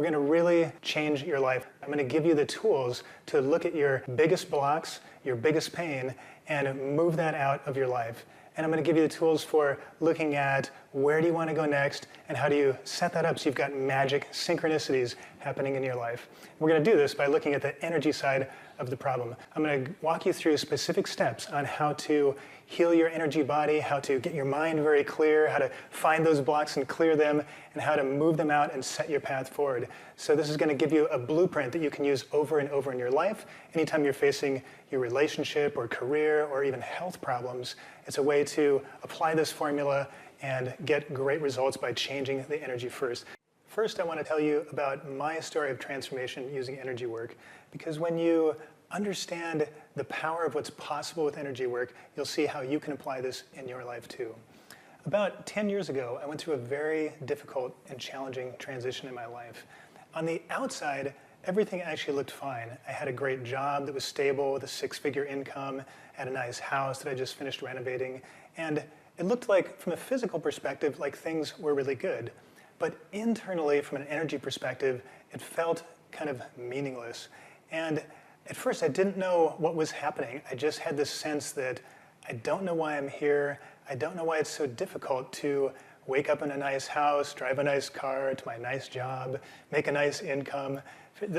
we're going to really change your life. I'm going to give you the tools to look at your biggest blocks, your biggest pain, and move that out of your life. And I'm going to give you the tools for looking at where do you want to go next and how do you set that up so you've got magic synchronicities happening in your life. We're going to do this by looking at the energy side of the problem. I'm going to walk you through specific steps on how to heal your energy body, how to get your mind very clear, how to find those blocks and clear them, and how to move them out and set your path forward. So this is going to give you a blueprint that you can use over and over in your life. Anytime you're facing your relationship or career or even health problems, it's a way to apply this formula and get great results by changing the energy first. First, I want to tell you about my story of transformation using energy work, because when you understand the power of what's possible with energy work, you'll see how you can apply this in your life too. About 10 years ago, I went through a very difficult and challenging transition in my life. On the outside, everything actually looked fine. I had a great job that was stable with a 6-figure income, had a nice house that I just finished renovating, and it looked like, from a physical perspective, like things were really good. But internally, from an energy perspective, it felt kind of meaningless. And at first, I didn't know what was happening. I just had this sense that I don't know why I'm here. I don't know why it's so difficult to wake up in a nice house, drive a nice car to my nice job, make a nice income.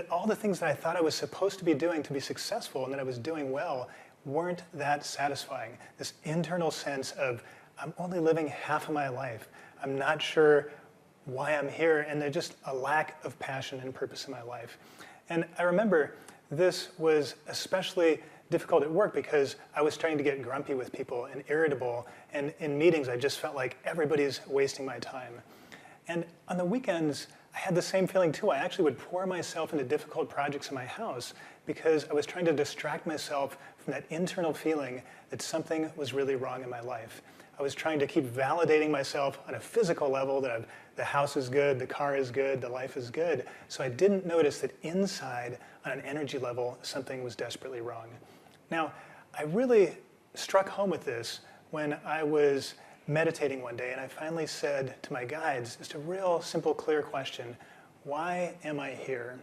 All the things that I thought I was supposed to be doing to be successful and that I was doing well weren't that satisfying. This internal sense of, I'm only living half of my life. I'm not sure why I'm here, and there's just a lack of passion and purpose in my life. And I remember this was especially difficult at work because I was starting to get grumpy with people and irritable, and in meetings I just felt like everybody's wasting my time. And on the weekends, I had the same feeling too. I actually would pour myself into difficult projects in my house because I was trying to distract myself from that internal feeling that something was really wrong in my life. I was trying to keep validating myself on a physical level that the house is good, the car is good, the life is good. So I didn't notice that inside, on an energy level, something was desperately wrong. Now, I really struck home with this when I was meditating one day, and I finally said to my guides, just a real simple, clear question: why am I here?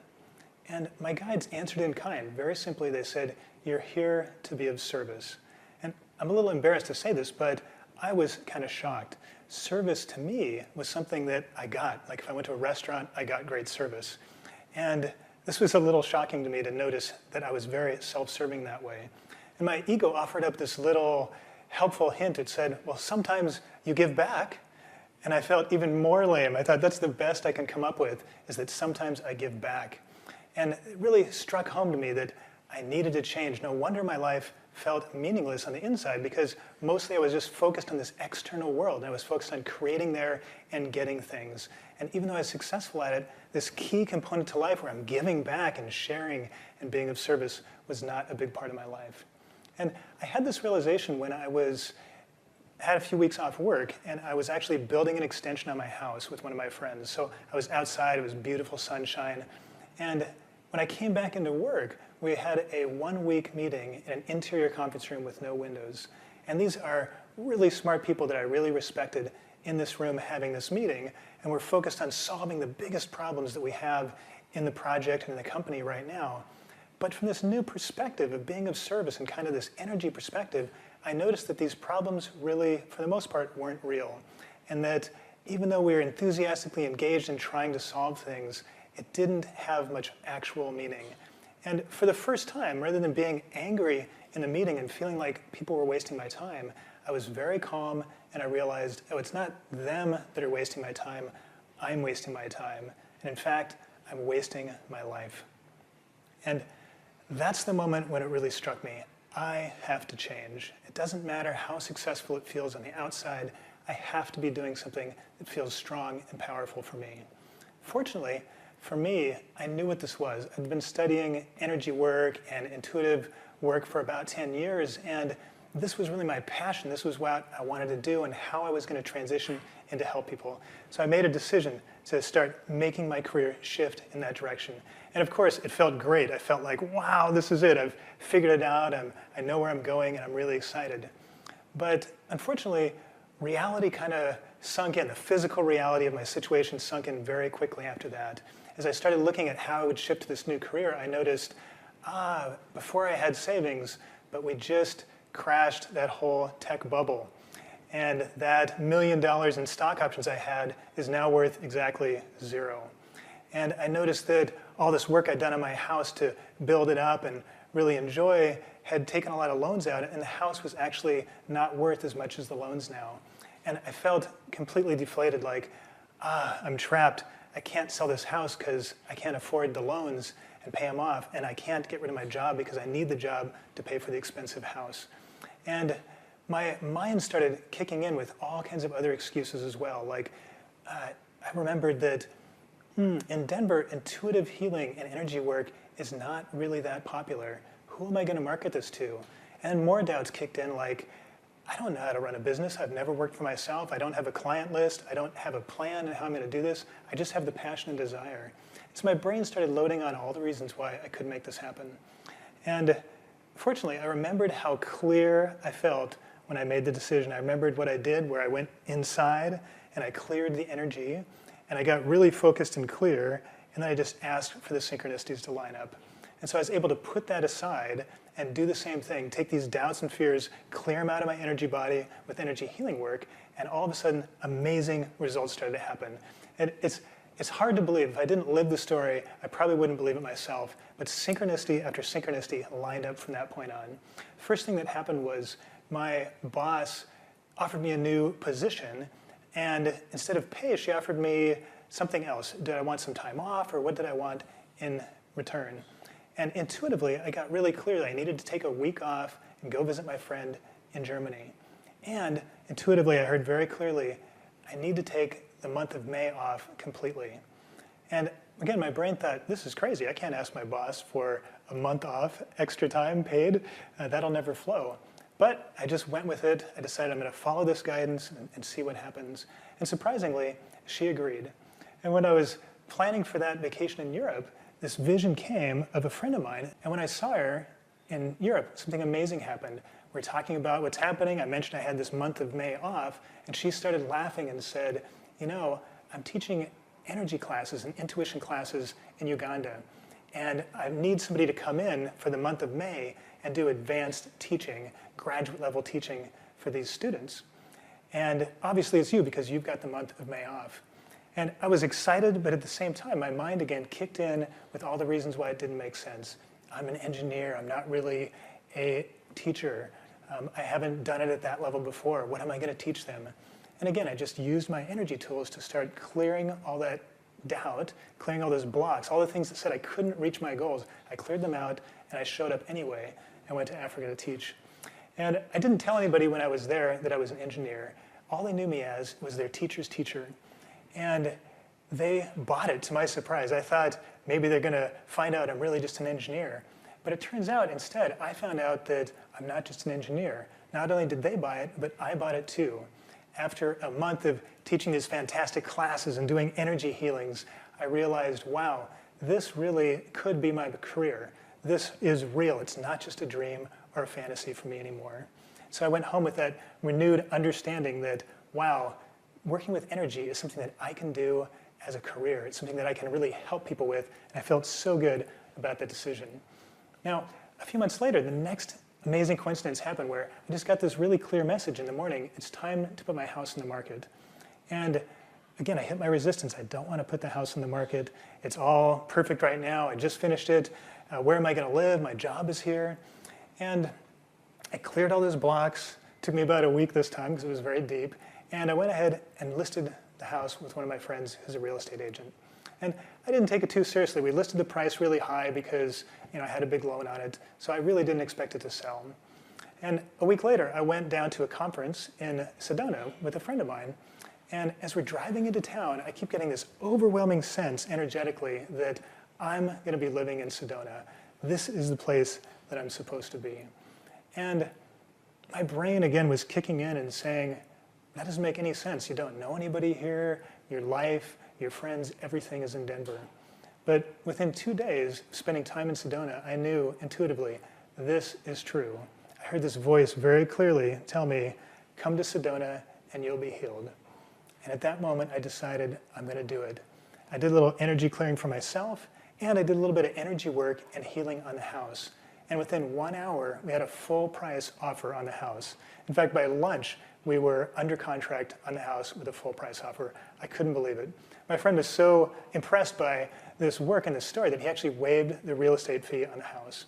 And my guides answered in kind. Very simply, they said, you're here to be of service. And I'm a little embarrassed to say this, but I was kind of shocked. Service to me was something that I got. Like if I went to a restaurant, I got great service. And this was a little shocking to me to notice that I was very self-serving that way. And my ego offered up this little helpful hint. It said, well, sometimes you give back. And I felt even more lame. I thought that's the best I can come up with, is that sometimes I give back. And it really struck home to me that I needed to change. No wonder my life felt meaningless on the inside, because mostly I was just focused on this external world. I was focused on creating there and getting things. And even though I was successful at it, this key component to life where I'm giving back and sharing and being of service was not a big part of my life. And I had this realization when I had a few weeks off work, and I was actually building an extension on my house with one of my friends. So I was outside, it was beautiful sunshine. And when I came back into work, we had a 1-week meeting in an interior conference room with no windows. And these are really smart people that I really respected in this room having this meeting. And we're focused on solving the biggest problems that we have in the project and in the company right now. But from this new perspective of being of service and kind of this energy perspective, I noticed that these problems really, for the most part, weren't real. And that even though we were enthusiastically engaged in trying to solve things, it didn't have much actual meaning. And for the first time, rather than being angry in the meeting and feeling like people were wasting my time, I was very calm, and I realized, oh, it's not them that are wasting my time, I'm wasting my time. And in fact, I'm wasting my life. And that's the moment when it really struck me. I have to change. It doesn't matter how successful it feels on the outside, I have to be doing something that feels strong and powerful for me. Fortunately, for me, I knew what this was. I'd been studying energy work and intuitive work for about 10 years, and this was really my passion. This was what I wanted to do and how I was going to transition into help people. So I made a decision to start making my career shift in that direction. And of course, it felt great. I felt like, wow, this is it. I've figured it out. I know where I'm going, and I'm really excited. But unfortunately, reality kind of sunk in. The physical reality of my situation sunk in very quickly after that. as I started looking at how I would shift to this new career, I noticed, before I had savings, but we just crashed that whole tech bubble. And that $1 million in stock options I had is now worth exactly zero. And I noticed that all this work I'd done on my house to build it up and really enjoy had taken a lot of loans out, and the house was actually not worth as much as the loans now. And I felt completely deflated, like, I'm trapped. I can't sell this house because I can't afford the loans and pay them off, and I can't get rid of my job because I need the job to pay for the expensive house. And my mind started kicking in with all kinds of other excuses as well. Like, I remembered that in Denver, intuitive healing and energy work is not really that popular. Who am I going to market this to? And more doubts kicked in, like, I don't know how to run a business. I've never worked for myself. I don't have a client list. I don't have a plan on how I'm going to do this. I just have the passion and desire. So my brain started loading on all the reasons why I couldn't make this happen. And fortunately, I remembered how clear I felt when I made the decision. I remembered what I did, where I went inside and I cleared the energy and I got really focused and clear, and then I just asked for the synchronicities to line up. And so I was able to put that aside and do the same thing, take these doubts and fears, clear them out of my energy body with energy healing work, and all of a sudden, amazing results started to happen. And it's hard to believe. If I didn't live the story, I probably wouldn't believe it myself. But synchronicity after synchronicity lined up from that point on. First thing that happened was my boss offered me a new position, and instead of pay, she offered me something else. Did I want some time off, or what did I want in return? And intuitively, I got really clear that I needed to take a week off and go visit my friend in Germany. And intuitively, I heard very clearly, I need to take the month of May off completely. And again, my brain thought, this is crazy. I can't ask my boss for a month off, extra time paid. That'll never flow. But I just went with it. I decided I'm going to follow this guidance and see what happens. And surprisingly, she agreed. And when I was planning for that vacation in Europe, this vision came of a friend of mine. And when I saw her in Europe, something amazing happened. We're talking about what's happening. I mentioned I had this month of May off, and she started laughing and said, you know, I'm teaching energy classes and intuition classes in Uganda, and I need somebody to come in for the month of May and do advanced teaching, graduate level teaching for these students. And obviously it's you, because you've got the month of May off. And I was excited, but at the same time, my mind again kicked in with all the reasons why it didn't make sense. I'm an engineer. I'm not really a teacher. I haven't done it at that level before. What am I going to teach them? And again, I just used my energy tools to start clearing all that doubt, clearing all those blocks, all the things that said I couldn't reach my goals. I cleared them out, and I showed up anyway and went to Africa to teach. And I didn't tell anybody when I was there that I was an engineer. All they knew me as was their teacher's teacher. And they bought it, to my surprise. I thought maybe they're going to find out I'm really just an engineer. But it turns out, instead, I found out that I'm not just an engineer. Not only did they buy it, but I bought it too. After a month of teaching these fantastic classes and doing energy healings, I realized, wow, this really could be my career. This is real. It's not just a dream or a fantasy for me anymore. So I went home with that renewed understanding that, wow, working with energy is something that I can do as a career. It's something that I can really help people with, and I felt so good about that decision. Now, a few months later, the next amazing coincidence happened where I just got this really clear message in the morning. It's time to put my house in the market. And again, I hit my resistance. I don't want to put the house in the market. It's all perfect right now. I just finished it. Where am I going to live? My job is here. And I cleared all those blocks. It took me about a week this time because it was very deep. And I went ahead and listed the house with one of my friends who's a real estate agent. And I didn't take it too seriously. We listed the price really high because I had a big loan on it. So I really didn't expect it to sell. And a week later, I went down to a conference in Sedona with a friend of mine. And as we're driving into town, I keep getting this overwhelming sense energetically that I'm going to be living in Sedona. This is the place that I'm supposed to be. And my brain, again, was kicking in and saying, that doesn't make any sense. You don't know anybody here. Your life, your friends, everything is in Denver. But within 2 days, spending time in Sedona, I knew intuitively, this is true. I heard this voice very clearly tell me, come to Sedona and you'll be healed. And at that moment, I decided I'm going to do it. I did a little energy clearing for myself, and I did a little bit of energy work and healing on the house. And within 1 hour, we had a full price offer on the house. In fact, by lunch, we were under contract on the house with a full price offer. I couldn't believe it. My friend was so impressed by this work and this story that he actually waived the real estate fee on the house.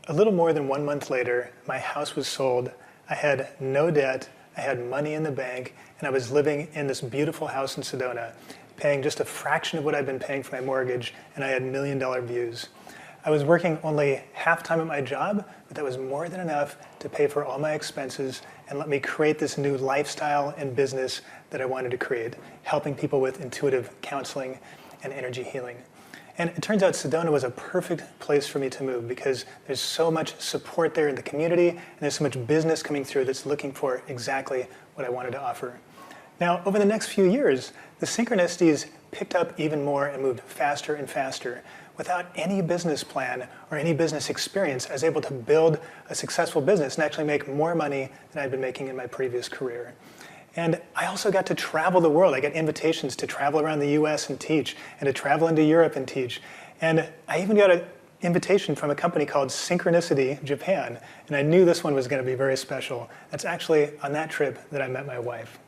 A little more than 1 month later, my house was sold. I had no debt, I had money in the bank, and I was living in this beautiful house in Sedona, paying just a fraction of what I'd been paying for my mortgage, and I had $1 million views. I was working only half-time at my job, but that was more than enough to pay for all my expenses and let me create this new lifestyle and business that I wanted to create, helping people with intuitive counseling and energy healing. And it turns out Sedona was a perfect place for me to move because there's so much support there in the community, and there's so much business coming through that's looking for exactly what I wanted to offer. Now, over the next few years, the synchronicities picked up even more and moved faster and faster. Without any business plan or any business experience, I was able to build a successful business and actually make more money than I'd been making in my previous career. And I also got to travel the world. I got invitations to travel around the US and teach, and to travel into Europe and teach. And I even got an invitation from a company called Synchronicity Japan, and I knew this one was going to be very special. That's actually on that trip that I met my wife.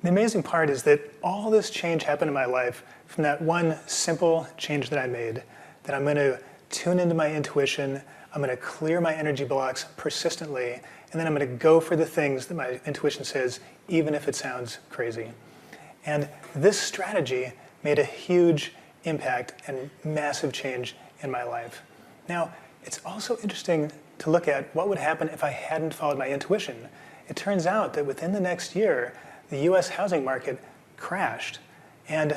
The amazing part is that all this change happened in my life from that one simple change that I made, that I'm going to tune into my intuition, I'm going to clear my energy blocks persistently, and then I'm going to go for the things that my intuition says, even if it sounds crazy. And this strategy made a huge impact and massive change in my life. Now, it's also interesting to look at what would happen if I hadn't followed my intuition. It turns out that within the next year, the US housing market crashed. And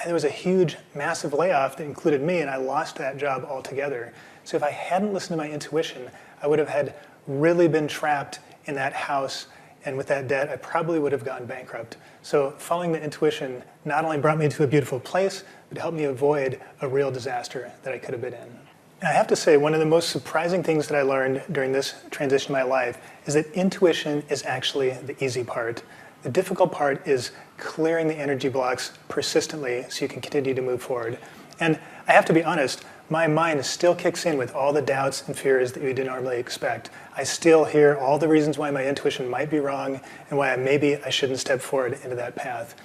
there was a huge, massive layoff that included me, and I lost that job altogether. So if I hadn't listened to my intuition, I would have had really been trapped in that house, and with that debt, I probably would have gone bankrupt. So following the intuition not only brought me to a beautiful place, but helped me avoid a real disaster that I could have been in. And I have to say, one of the most surprising things that I learned during this transition in my life is that intuition is actually the easy part. The difficult part is clearing the energy blocks persistently so you can continue to move forward. And I have to be honest, my mind still kicks in with all the doubts and fears that you do normally expect. I still hear all the reasons why my intuition might be wrong and why maybe I shouldn't step forward into that path.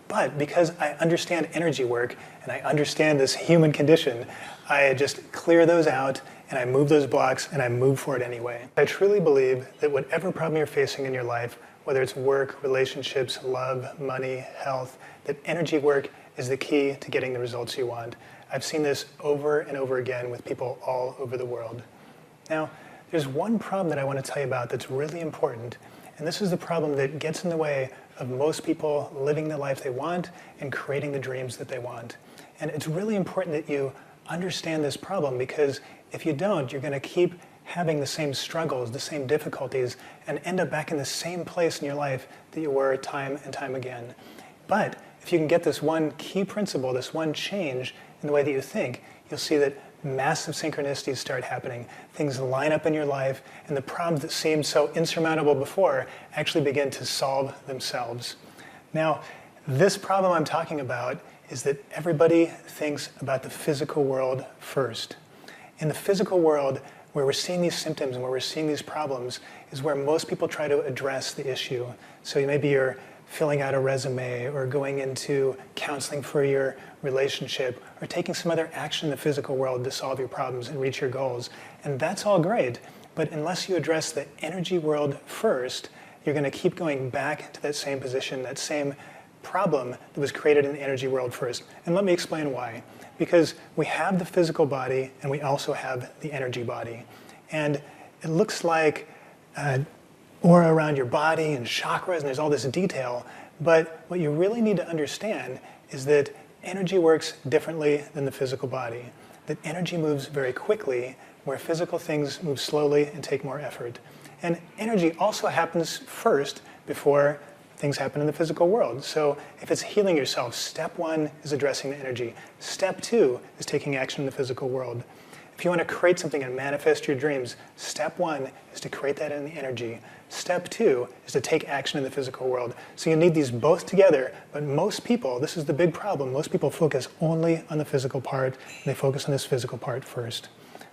But because I understand energy work and I understand this human condition, I just clear those out and I move those blocks and I move forward anyway. I truly believe that whatever problem you're facing in your life, whether it's work, relationships, love, money, health, that energy work is the key to getting the results you want. I've seen this over and over again with people all over the world. Now, there's one problem that I want to tell you about that's really important, and this is the problem that gets in the way of most people living the life they want and creating the dreams that they want. And it's really important that you understand this problem, because if you don't, you're going to keep having the same struggles, the same difficulties, and end up back in the same place in your life that you were time and time again. But if you can get this one key principle, this one change in the way that you think, you'll see that massive synchronicities start happening. Things line up in your life, and the problems that seemed so insurmountable before actually begin to solve themselves. Now, this problem I'm talking about is that everybody thinks about the physical world first. In the physical world, where we're seeing these symptoms and where we're seeing these problems is where most people try to address the issue. So maybe you're filling out a resume or going into counseling for your relationship or taking some other action in the physical world to solve your problems and reach your goals. And that's all great, but unless you address the energy world first, you're going to keep going back to that same position, that same problem that was created in the energy world first. And let me explain why. Because we have the physical body and we also have the energy body. And it looks like aura around your body and chakras, and there's all this detail. But what you really need to understand is that energy works differently than the physical body. That energy moves very quickly, where physical things move slowly and take more effort. And energy also happens first before things happen in the physical world. So if it's healing yourself, step one is addressing the energy. Step two is taking action in the physical world. If you want to create something and manifest your dreams, step one is to create that in the energy. Step two is to take action in the physical world. So you need these both together, but most people, this is the big problem, most people focus only on the physical part, and they focus on this physical part first.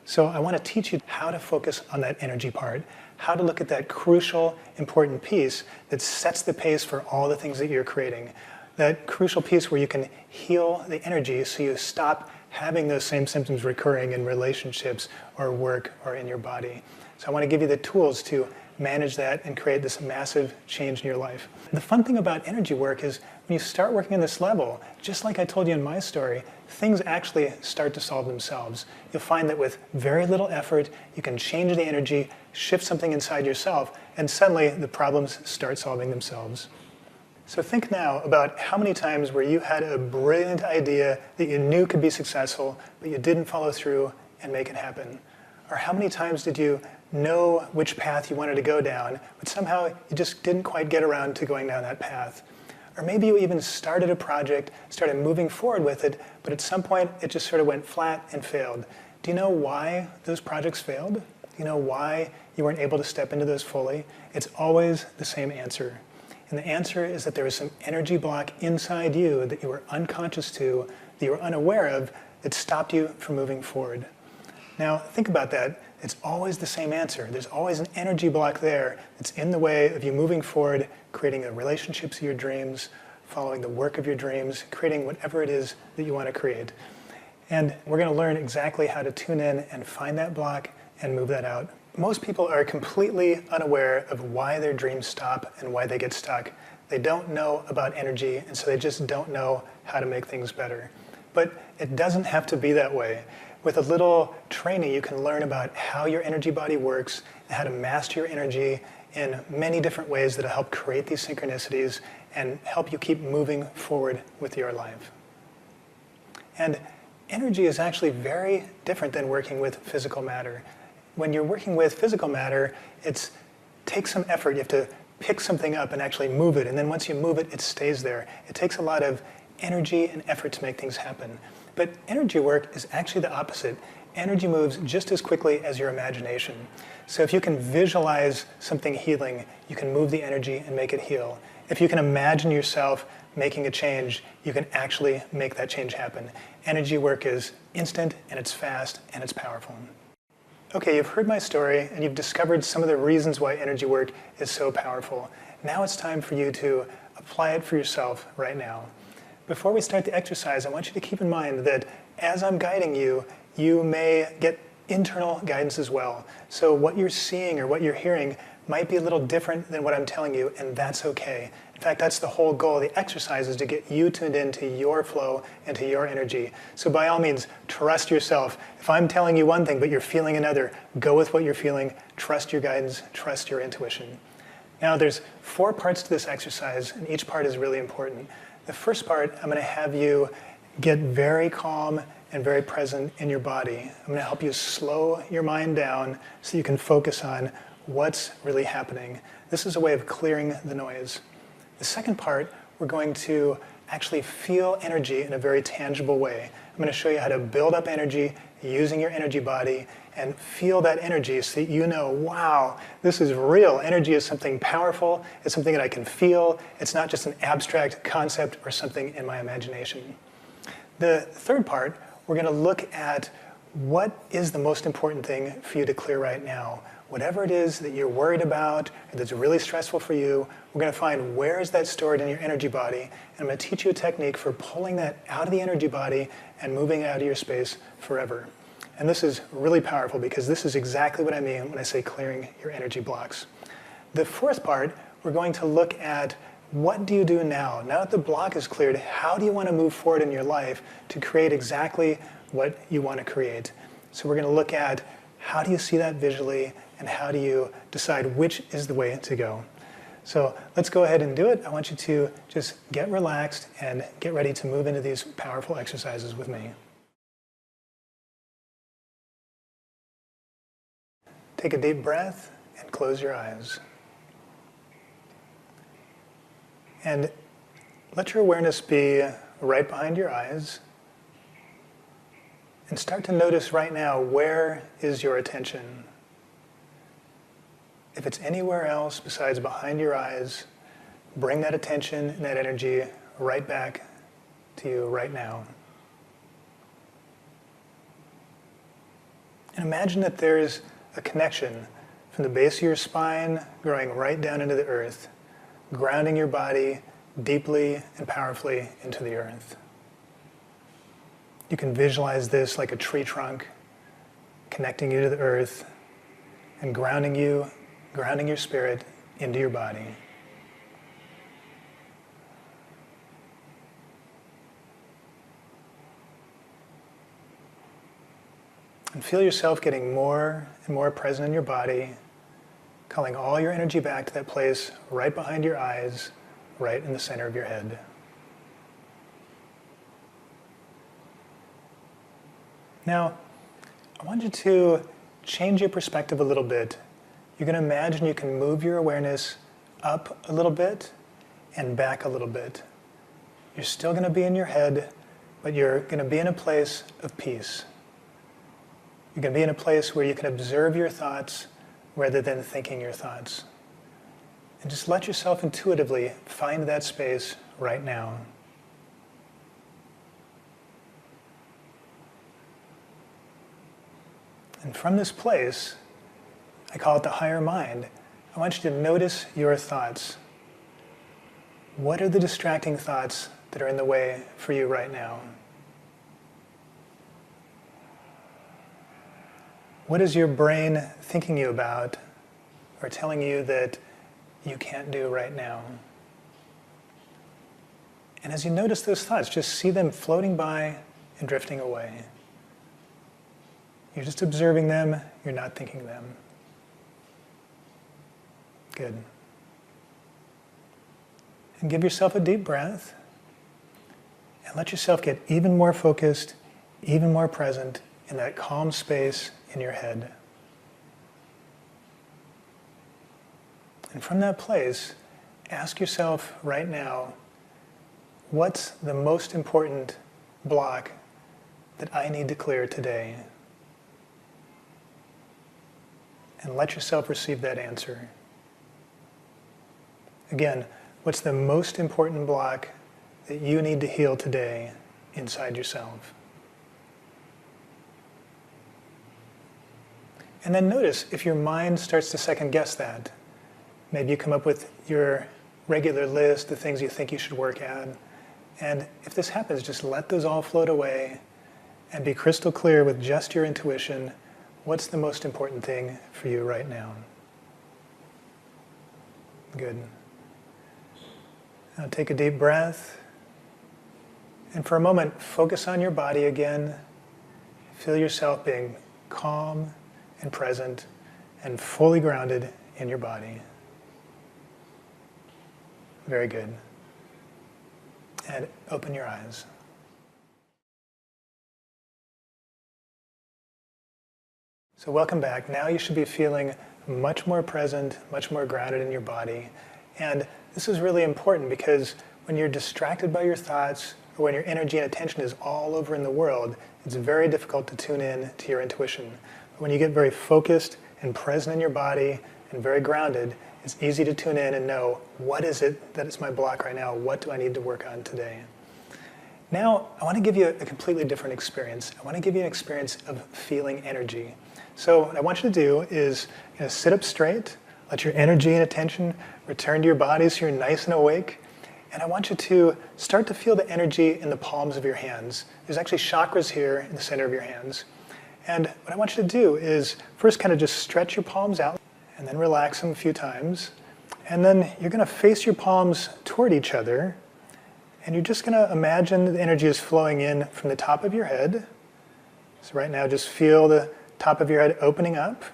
So I want to teach you how to focus on that energy part, how to look at that crucial, important piece that sets the pace for all the things that you're creating. That crucial piece where you can heal the energy so you stop having those same symptoms recurring in relationships or work or in your body. So I want to give you the tools to manage that and create this massive change in your life. The fun thing about energy work is when you start working on this level, just like I told you in my story, things actually start to solve themselves. You'll find that with very little effort, you can change the energy, shift something inside yourself, and suddenly the problems start solving themselves. So think now about how many times where you had a brilliant idea that you knew could be successful, but you didn't follow through and make it happen. Or how many times did you know which path you wanted to go down, but somehow you just didn't quite get around to going down that path. Or maybe you even started a project, started moving forward with it, but at some point it just sort of went flat and failed. Do you know why those projects failed? Do you know why you weren't able to step into those fully? It's always the same answer. And the answer is that there was some energy block inside you that you were unconscious to, that you were unaware of, that stopped you from moving forward. Now, think about that. It's always the same answer. There's always an energy block there that's in the way of you moving forward, creating the relationships of your dreams, following the work of your dreams, creating whatever it is that you want to create. And we're going to learn exactly how to tune in and find that block and move that out. Most people are completely unaware of why their dreams stop and why they get stuck. They don't know about energy, and so they just don't know how to make things better. But it doesn't have to be that way. With a little training, you can learn about how your energy body works and how to master your energy in many different ways that'll help create these synchronicities and help you keep moving forward with your life. And energy is actually very different than working with physical matter. When you're working with physical matter, it takes some effort. You have to pick something up and actually move it. And then once you move it, it stays there. It takes a lot of energy and effort to make things happen. But energy work is actually the opposite. Energy moves just as quickly as your imagination. So if you can visualize something healing, you can move the energy and make it heal. If you can imagine yourself making a change, you can actually make that change happen. Energy work is instant, and it's fast, and it's powerful. Okay, you've heard my story, and you've discovered some of the reasons why energy work is so powerful. Now it's time for you to apply it for yourself right now. Before we start the exercise, I want you to keep in mind that as I'm guiding you, you may get internal guidance as well. So what you're seeing or what you're hearing might be a little different than what I'm telling you, and that's okay. In fact, that's the whole goal of the exercise, is to get you tuned into your flow, into your energy. So by all means, trust yourself. If I'm telling you one thing, but you're feeling another, go with what you're feeling, trust your guidance, trust your intuition. Now, there's 4 parts to this exercise, and each part is really important. The first part, I'm going to have you get very calm and very present in your body. I'm going to help you slow your mind down so you can focus on what's really happening. This is a way of clearing the noise. The second part, we're going to actually feel energy in a very tangible way. I'm going to show you how to build up energy using your energy body and feel that energy so that you know, wow, this is real. Energy is something powerful. It's something that I can feel. It's not just an abstract concept or something in my imagination. The third part, we're going to look at what is the most important thing for you to clear right now. Whatever it is that you're worried about or that's really stressful for you, we're going to find where is that stored in your energy body. And I'm going to teach you a technique for pulling that out of the energy body and moving it out of your space forever. And this is really powerful because this is exactly what I mean when I say clearing your energy blocks. The fourth part, we're going to look at what do you do now? Now that the block is cleared, how do you want to move forward in your life to create exactly what you want to create? So we're going to look at how do you see that visually and how do you decide which is the way to go. So let's go ahead and do it. I want you to just get relaxed and get ready to move into these powerful exercises with me. Take a deep breath and close your eyes. And let your awareness be right behind your eyes. And start to notice right now, where is your attention? If it's anywhere else besides behind your eyes, bring that attention and that energy right back to you right now. And imagine that there's a connection from the base of your spine growing right down into the earth, grounding your body deeply and powerfully into the earth. You can visualize this like a tree trunk connecting you to the earth and grounding your spirit into your body. And feel yourself getting more and more present in your body, calling all your energy back to that place right behind your eyes, right in the center of your head. Now, I want you to change your perspective a little bit. You're going to imagine you can move your awareness up a little bit and back a little bit. You're still going to be in your head, but you're going to be in a place of peace. You're going to be in a place where you can observe your thoughts rather than thinking your thoughts. And just let yourself intuitively find that space right now. And from this place, I call it the higher mind, I want you to notice your thoughts. What are the distracting thoughts that are in the way for you right now? What is your brain thinking you about or telling you that you can't do right now? And as you notice those thoughts, just see them floating by and drifting away. You're just observing them, you're not thinking them. Good. And give yourself a deep breath and let yourself get even more focused, even more present in that calm space in your head. And from that place, ask yourself right now, what's the most important block that I need to clear today? And let yourself receive that answer. Again, what's the most important block that you need to heal today inside yourself? And then notice if your mind starts to second guess that. Maybe you come up with your regular list, the things you think you should work at. And if this happens, just let those all float away and be crystal clear with just your intuition. What's the most important thing for you right now? Good. Now take a deep breath. And for a moment, focus on your body again. Feel yourself being calm and present and fully grounded in your body. Very good. And open your eyes. So welcome back. Now you should be feeling much more present, much more grounded in your body. And this is really important because when you're distracted by your thoughts or when your energy and attention is all over in the world, it's very difficult to tune in to your intuition. But when you get very focused and present in your body and very grounded, it's easy to tune in and know, what is it that is my block right now? What do I need to work on today? Now, I want to give you a completely different experience. I want to give you an experience of feeling energy. So what I want you to do is sit up straight, let your energy and attention return to your body so you're nice and awake. And I want you to start to feel the energy in the palms of your hands. There's actually chakras here in the center of your hands. And what I want you to do is first kind of just stretch your palms out and then relax them a few times. And then you're going to face your palms toward each other. And you're just going to imagine the energy is flowing in from the top of your head. So right now just feel the top of your head opening up.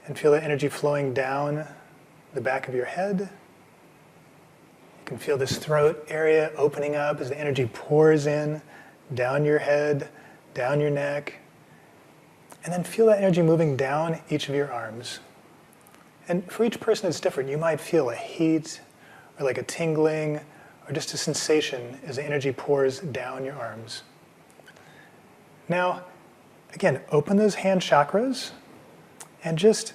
And feel the energy flowing down the back of your head. You can feel this throat area opening up as the energy pours in, down your head, down your neck. And then feel that energy moving down each of your arms. And for each person it's different. You might feel a heat or like a tingling or just a sensation as the energy pours down your arms. Now, again, open those hand chakras and just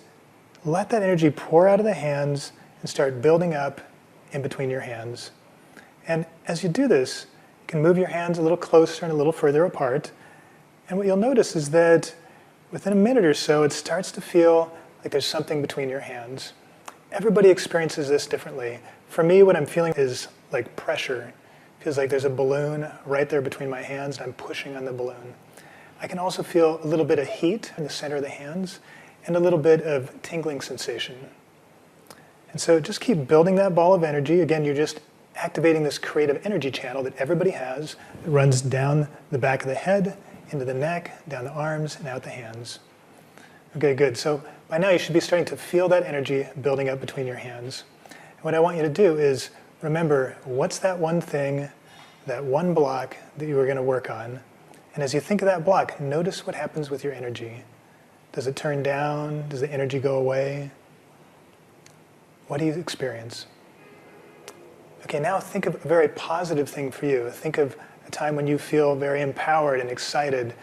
let that energy pour out of the hands and start building up in between your hands. And as you do this, you can move your hands a little closer and a little further apart. And what you'll notice is that within a minute or so, it starts to feel like there's something between your hands. Everybody experiences this differently. For me, what I'm feeling is like pressure. It feels like there's a balloon right there between my hands, and I'm pushing on the balloon. I can also feel a little bit of heat in the center of the hands and a little bit of tingling sensation. And so just keep building that ball of energy. Again, you're just activating this creative energy channel that everybody has. It runs down the back of the head, into the neck, down the arms, and out the hands. Okay, good. So by now you should be starting to feel that energy building up between your hands. And what I want you to do is remember, what's that one thing, that one block that you were going to work on? And as you think of that block, notice what happens with your energy. Does it turn down? Does the energy go away? What do you experience? Okay, now think of a very positive thing for you. Think of a time when you feel very empowered and excited.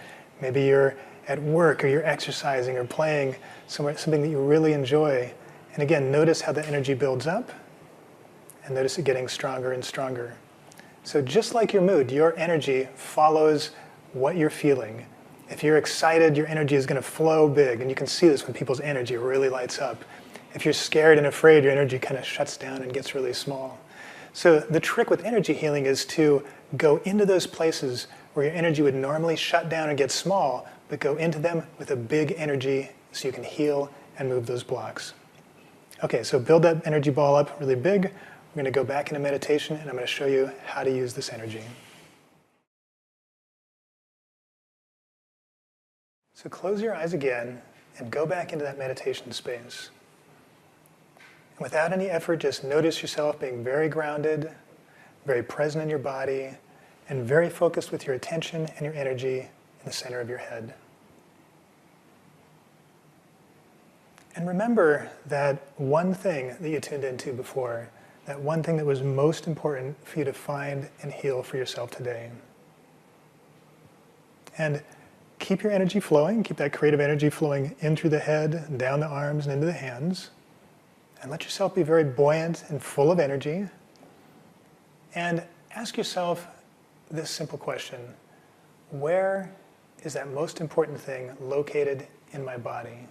Maybe you're at work or you're exercising or playing something that you really enjoy. And again, notice how the energy builds up and notice it getting stronger and stronger. So just like your mood, your energy follows what you're feeling. If you're excited, your energy is going to flow big, and you can see this when people's energy really lights up. If you're scared and afraid, your energy kind of shuts down and gets really small. So the trick with energy healing is to go into those places where your energy would normally shut down and get small, but go into them with a big energy so you can heal and move those blocks. Okay, so build that energy ball up really big. We're going to go back into meditation, and I'm going to show you how to use this energy. So close your eyes again and go back into that meditation space. And without any effort, just notice yourself being very grounded, very present in your body, and very focused with your attention and your energy in the center of your head. And remember that one thing that you tuned into before, that one thing that was most important for you to find and heal for yourself today. And keep your energy flowing, keep that creative energy flowing in through the head, down the arms, and into the hands. And let yourself be very buoyant and full of energy. And ask yourself this simple question: where is that most important thing located in my body?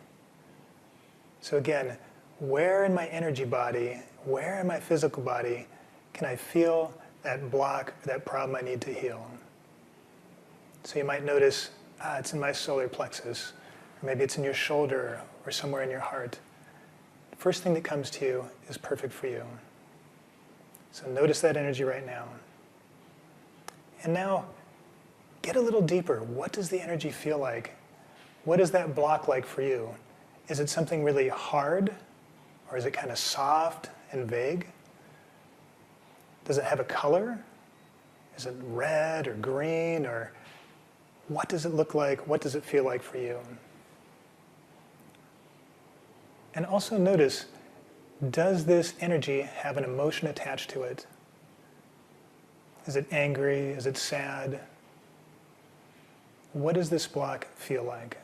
So again, where in my energy body, where in my physical body can I feel that block or that problem I need to heal? So you might notice, it's in my solar plexus, or maybe it's in your shoulder or somewhere in your heart. The first thing that comes to you is perfect for you. So notice that energy right now. And now, get a little deeper. What does the energy feel like? What is that block like for you? Is it something really hard? Or is it kind of soft and vague? Does it have a color? Is it red or green? Or what does it look like? What does it feel like for you? And also notice, does this energy have an emotion attached to it? Is it angry? Is it sad? What does this block feel like?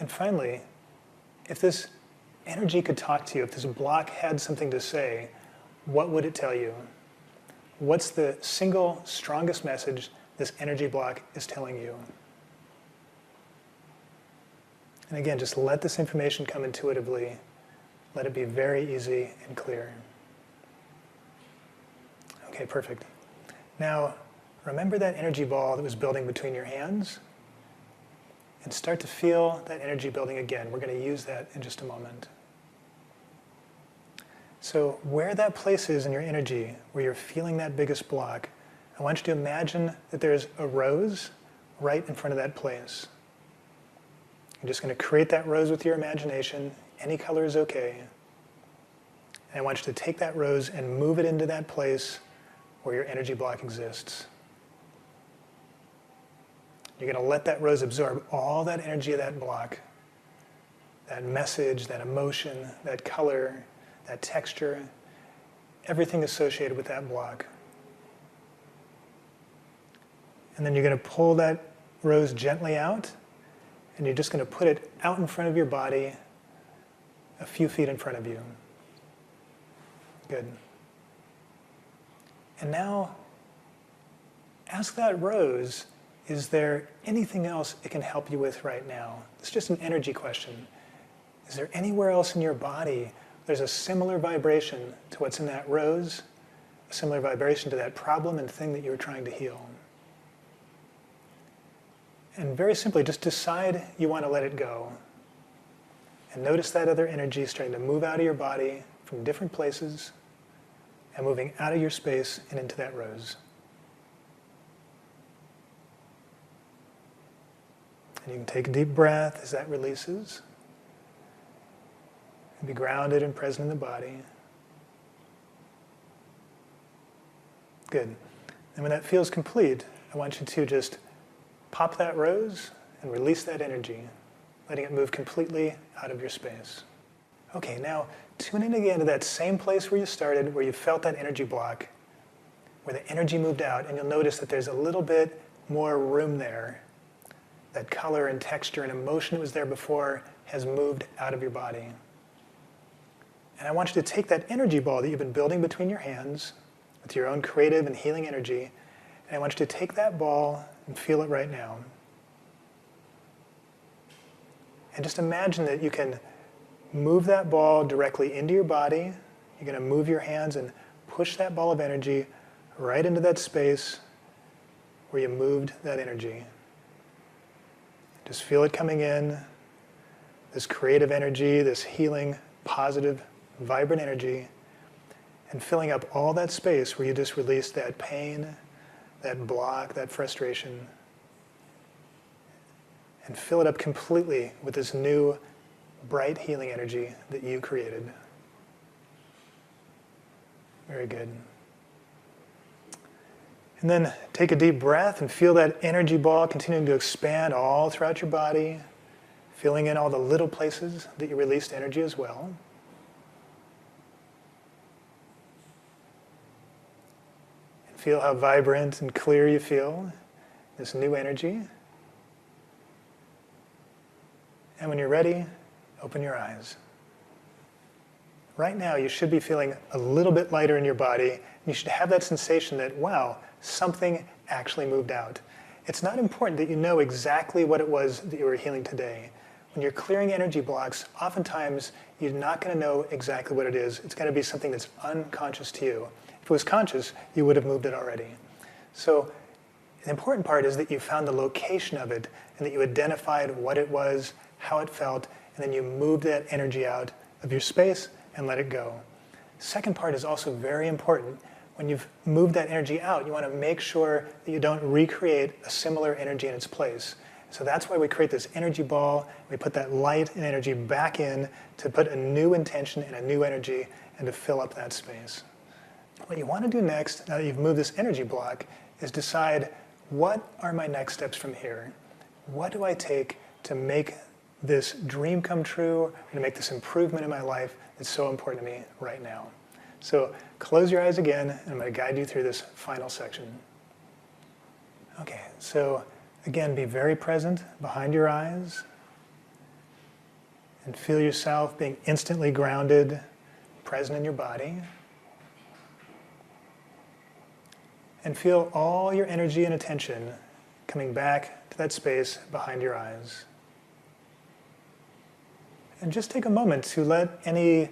And finally, if this energy could talk to you, if this block had something to say, what would it tell you? What's the single strongest message this energy block is telling you? And again, just let this information come intuitively. Let it be very easy and clear. Okay, perfect. Now, remember that energy ball that was building between your hands? And start to feel that energy building again. We're going to use that in just a moment. So where that place is in your energy, where you're feeling that biggest block, I want you to imagine that there's a rose right in front of that place. You're just going to create that rose with your imagination. Any color is okay. And I want you to take that rose and move it into that place where your energy block exists. You're going to let that rose absorb all that energy of that block, that message, that emotion, that color, that texture, everything associated with that block. And then you're going to pull that rose gently out, and you're just going to put it out in front of your body, a few feet in front of you. Good. And now, ask that rose, is there anything else it can help you with right now? It's just an energy question. Is there anywhere else in your body there's a similar vibration to what's in that rose, a similar vibration to that problem and thing that you're trying to heal? And very simply, just decide you want to let it go. And notice that other energy starting to move out of your body from different places and moving out of your space and into that rose. And you can take a deep breath as that releases. And be grounded and present in the body. Good. And when that feels complete, I want you to just pop that rose and release that energy, letting it move completely out of your space. Okay, now tune in again to that same place where you started, where you felt that energy block, where the energy moved out, and you'll notice that there's a little bit more room there. That color and texture and emotion that was there before has moved out of your body. And I want you to take that energy ball that you've been building between your hands with your own creative and healing energy, and I want you to take that ball and feel it right now. And just imagine that you can move that ball directly into your body. You're going to move your hands and push that ball of energy right into that space where you moved that energy. Just feel it coming in, this creative energy, this healing, positive, vibrant energy, and filling up all that space where you just released that pain, that block, that frustration, and fill it up completely with this new, bright healing energy that you created. Very good. And then take a deep breath and feel that energy ball continuing to expand all throughout your body, filling in all the little places that you released energy as well. And feel how vibrant and clear you feel, this new energy. And when you're ready, open your eyes. Right now, you should be feeling a little bit lighter in your body, and you should have that sensation that, wow, something actually moved out. It's not important that you know exactly what it was that you were healing today. When you're clearing energy blocks, oftentimes you're not going to know exactly what it is. It's going to be something that's unconscious to you. If it was conscious, you would have moved it already. So the important part is that you found the location of it and that you identified what it was, how it felt, and then you moved that energy out of your space and let it go. Second part is also very important. When you've moved that energy out, you want to make sure that you don't recreate a similar energy in its place. So that's why we create this energy ball. We put that light and energy back in to put a new intention and a new energy and to fill up that space. What you want to do next, now that you've moved this energy block, is decide, what are my next steps from here? What do I take to make this dream come true, and to make this improvement in my life that's so important to me right now? So close your eyes again, and I'm going to guide you through this final section. Okay, so again, be very present behind your eyes, and feel yourself being instantly grounded, present in your body. And feel all your energy and attention coming back to that space behind your eyes. And just take a moment to let any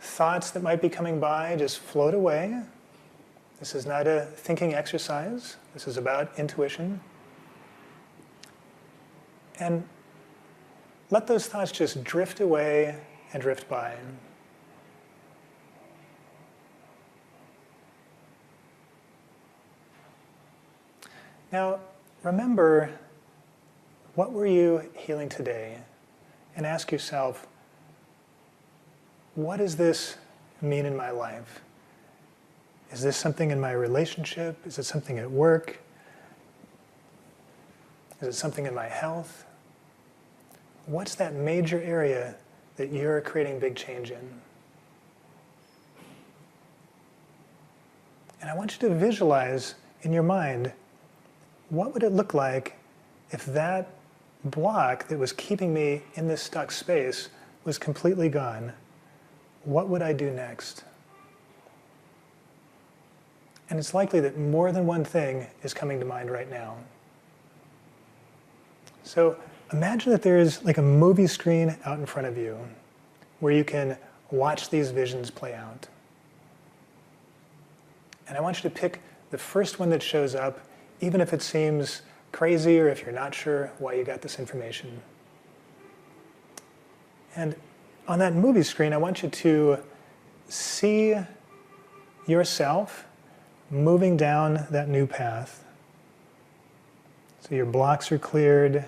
thoughts that might be coming by just float away. This is not a thinking exercise. This is about intuition. And let those thoughts just drift away and drift by. Now, remember, what were you healing today? And ask yourself, what does this mean in my life? Is this something in my relationship? Is it something at work? Is it something in my health? What's that major area that you're creating big change in? And I want you to visualize in your mind what would it look like if that block that was keeping me in this stuck space was completely gone? What would I do next? And it's likely that more than one thing is coming to mind right now. So imagine that there is like a movie screen out in front of you where you can watch these visions play out. And I want you to pick the first one that shows up, even if it seems crazy or if you're not sure why you got this information. And on that movie screen, I want you to see yourself moving down that new path. So your blocks are cleared.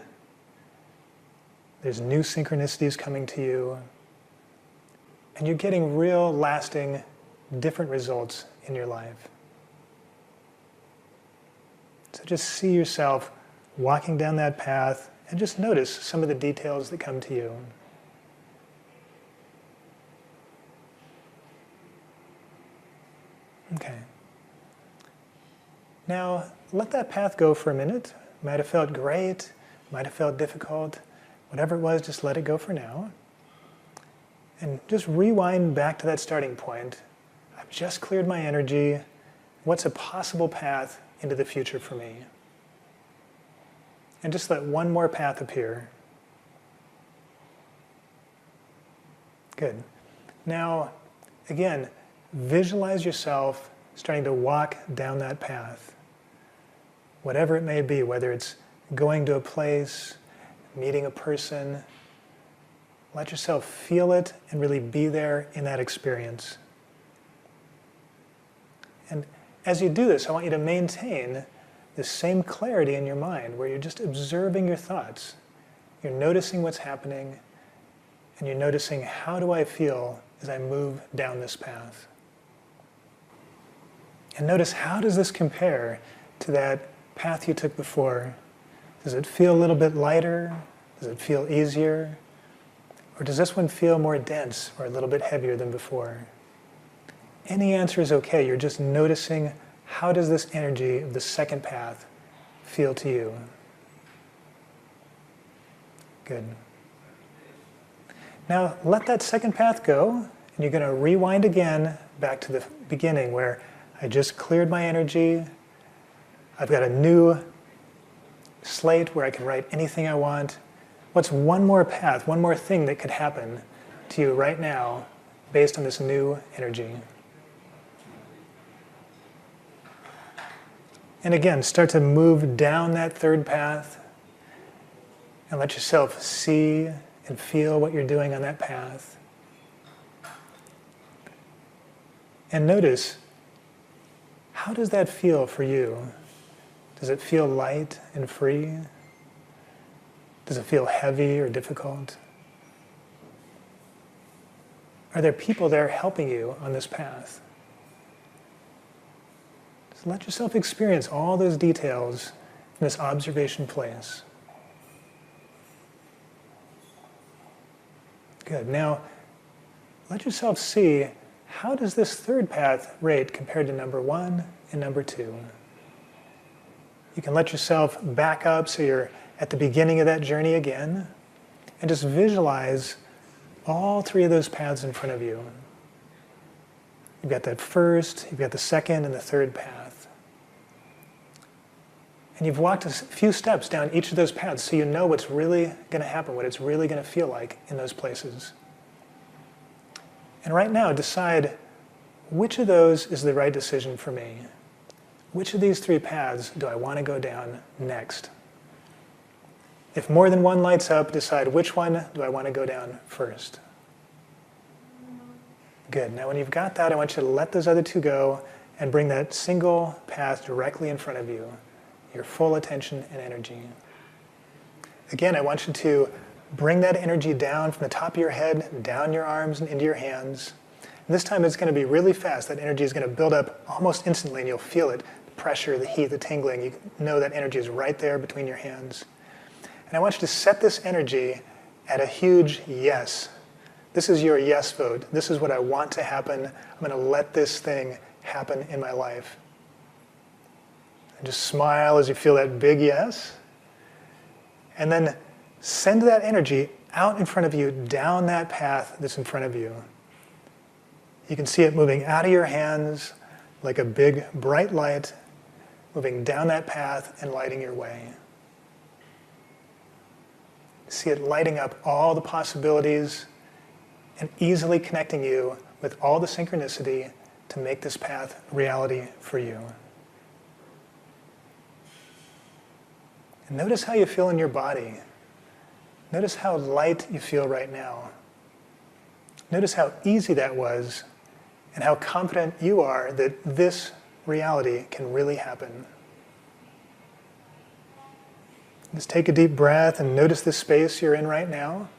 There's new synchronicities coming to you. And you're getting real, lasting, different results in your life. So just see yourself walking down that path and just notice some of the details that come to you. Okay. Now, let that path go for a minute. Might have felt great, might have felt difficult. Whatever it was, just let it go for now. And just rewind back to that starting point. I've just cleared my energy. What's a possible path into the future for me? And just let one more path appear. Good. Now, again, visualize yourself starting to walk down that path. Whatever it may be, whether it's going to a place, meeting a person, let yourself feel it and really be there in that experience. And as you do this, I want you to maintain the same clarity in your mind where you're just observing your thoughts. You're noticing what's happening, and you're noticing, how do I feel as I move down this path? And notice, how does this compare to that path you took before? Does it feel a little bit lighter? Does it feel easier? Or does this one feel more dense or a little bit heavier than before? Any answer is okay. You're just noticing, how does this energy of the second path feel to you? Good. Now let that second path go, and you're going to rewind again back to the beginning where I just cleared my energy. I've got a new slate where I can write anything I want. What's one more path, one more thing that could happen to you right now based on this new energy? And again, start to move down that third path and let yourself see and feel what you're doing on that path. And notice, how does that feel for you? Does it feel light and free? Does it feel heavy or difficult? Are there people there helping you on this path? Just let yourself experience all those details in this observation place. Good. Now, let yourself see, how does this third path rate compared to number 1 and number 2? You can let yourself back up so you're at the beginning of that journey again, and just visualize all 3 of those paths in front of you. You've got that first, you've got the second, and the third path. And you've walked a few steps down each of those paths so you know what's really going to happen, what it's really going to feel like in those places. And right now, decide, which of those is the right decision for me? Which of these 3 paths do I want to go down next? If more than one lights up, decide, which one do I want to go down first? Good. Now when you've got that, I want you to let those other 2 go and bring that single path directly in front of you, your full attention and energy. Again, I want you to bring that energy down from the top of your head, down your arms and into your hands. And this time it's going to be really fast. That energy is going to build up almost instantly, and you'll feel it. The pressure, the heat, the tingling. You know that energy is right there between your hands. And I want you to set this energy at a huge yes. This is your yes vote. This is what I want to happen. I'm going to let this thing happen in my life. And just smile as you feel that big yes. And then send that energy out in front of you, down that path that's in front of you. You can see it moving out of your hands like a big bright light, moving down that path and lighting your way. See it lighting up all the possibilities and easily connecting you with all the synchronicity to make this path reality for you. And notice how you feel in your body. Notice how light you feel right now. Notice how easy that was and how confident you are that this reality can really happen. Just take a deep breath and notice the space you're in right now.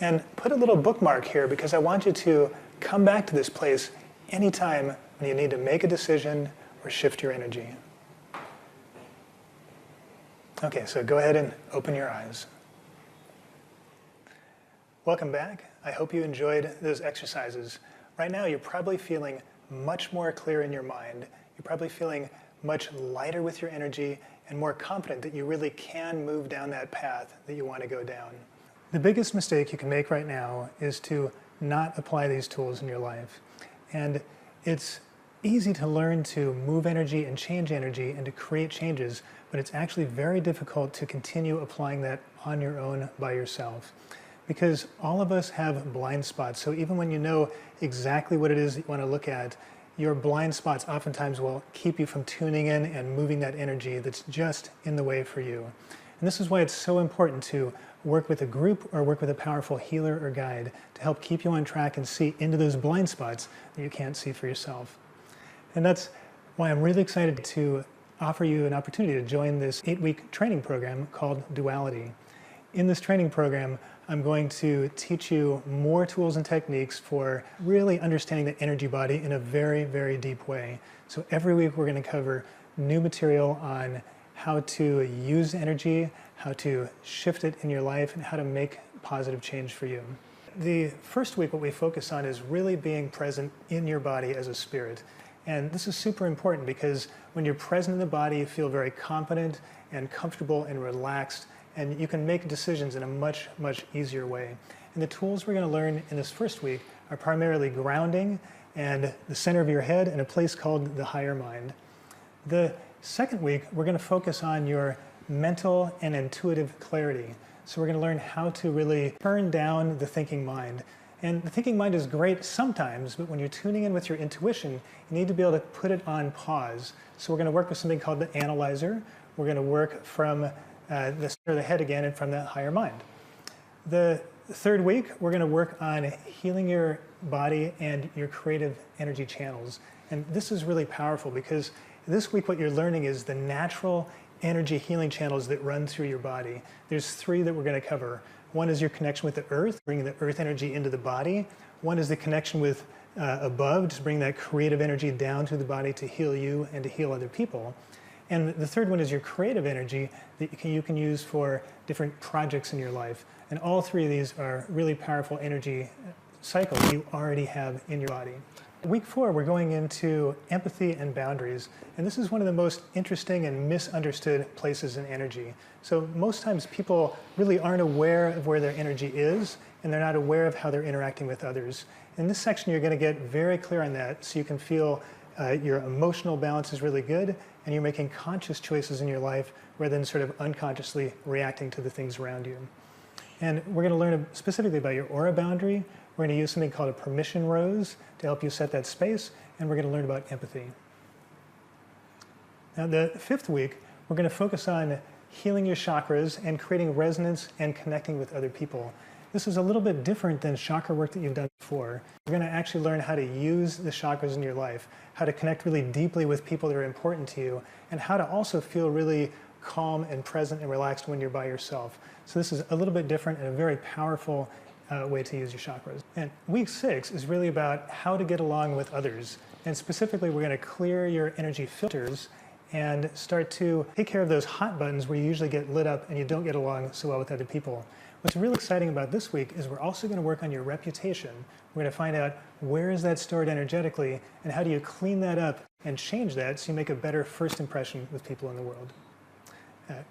And put a little bookmark here because I want you to come back to this place anytime when you need to make a decision or shift your energy. Okay, so go ahead and open your eyes. Welcome back. I hope you enjoyed those exercises. Right now, you're probably feeling much more clear in your mind. You're probably feeling much lighter with your energy and more confident that you really can move down that path that you want to go down. The biggest mistake you can make right now is to not apply these tools in your life. And it's easy to learn to move energy and to create changes, but it's actually very difficult to continue applying that on your own by yourself. Because all of us have blind spots. So even when you know exactly what it is that you want to look at, your blind spots oftentimes will keep you from tuning in and moving that energy that's just in the way for you. And this is why it's so important to work with a group or work with a powerful healer or guide to help keep you on track and see into those blind spots that you can't see for yourself. And that's why I'm really excited to offer you an opportunity to join this 8-week training program called Duality. In this training program, I'm going to teach you more tools and techniques for really understanding the energy body in a very, very deep way. So every week we're going to cover new material on how to use energy, how to shift it in your life, and how to make positive change for you. The first week, what we focus on is really being present in your body as a spirit. And this is super important because when you're present in the body, you feel very confident and comfortable and relaxed, and you can make decisions in a much, much easier way. And the tools we're going to learn in this first week are primarily grounding and the center of your head and a place called the higher mind. The second week, we're going to focus on your mental and intuitive clarity. So we're going to learn how to really turn down the thinking mind. And the thinking mind is great sometimes, but when you're tuning in with your intuition, you need to be able to put it on pause. So we're going to work with something called the analyzer. We're going to work from the center of the head again and from that higher mind. The third week, we're going to work on healing your body and your creative energy channels. And this is really powerful because this week what you're learning is the natural energy healing channels that run through your body. There's 3 that we're going to cover. One is your connection with the earth, bringing the earth energy into the body. One is the connection with above, just bring that creative energy down through the body to heal you and to heal other people. And the third one is your creative energy that you can use for different projects in your life. And all 3 of these are really powerful energy cycles you already have in your body. Week 4, we're going into empathy and boundaries. And this is one of the most interesting and misunderstood places in energy. So most times people really aren't aware of where their energy is, and they're not aware of how they're interacting with others. In this section, you're going to get very clear on that so you can feel your emotional balance is really good, and you're making conscious choices in your life rather than sort of unconsciously reacting to the things around you. And we're going to learn specifically about your aura boundary. We're going to use something called a permission rose to help you set that space, and we're going to learn about empathy. Now, the 5th week, we're going to focus on healing your chakras and creating resonance and connecting with other people. This is a little bit different than chakra work that you've done before. We're going to actually learn how to use the chakras in your life, how to connect really deeply with people that are important to you, and how to also feel really calm and present and relaxed when you're by yourself. So this is a little bit different and a very powerful way to use your chakras. And week 6 is really about how to get along with others. And specifically, we're going to clear your energy filters and start to take care of those hot buttons where you usually get lit up and you don't get along so well with other people. What's really exciting about this week is we're also going to work on your reputation. We're going to find out where is that stored energetically and how do you clean that up and change that so you make a better first impression with people in the world.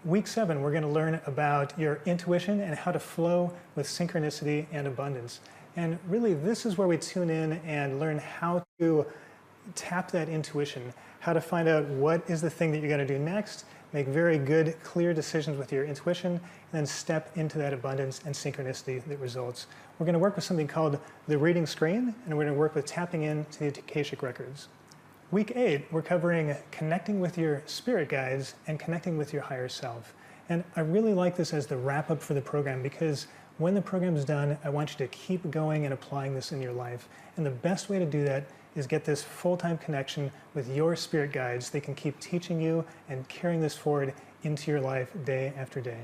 Week 7, we're going to learn about your intuition and how to flow with synchronicity and abundance. And really, this is where we tune in and learn how to tap that intuition, how to find out what is the thing that you're going to do next, make very good, clear decisions with your intuition, and then step into that abundance and synchronicity that results. We're going to work with something called the reading screen, and we're going to work with tapping into the Akashic records. Week 8, we're covering connecting with your spirit guides and connecting with your higher self. And I really like this as the wrap-up for the program because when the program is done, I want you to keep going and applying this in your life. And the best way to do that is get this full-time connection with your spirit guides. They can keep teaching you and carrying this forward into your life day after day.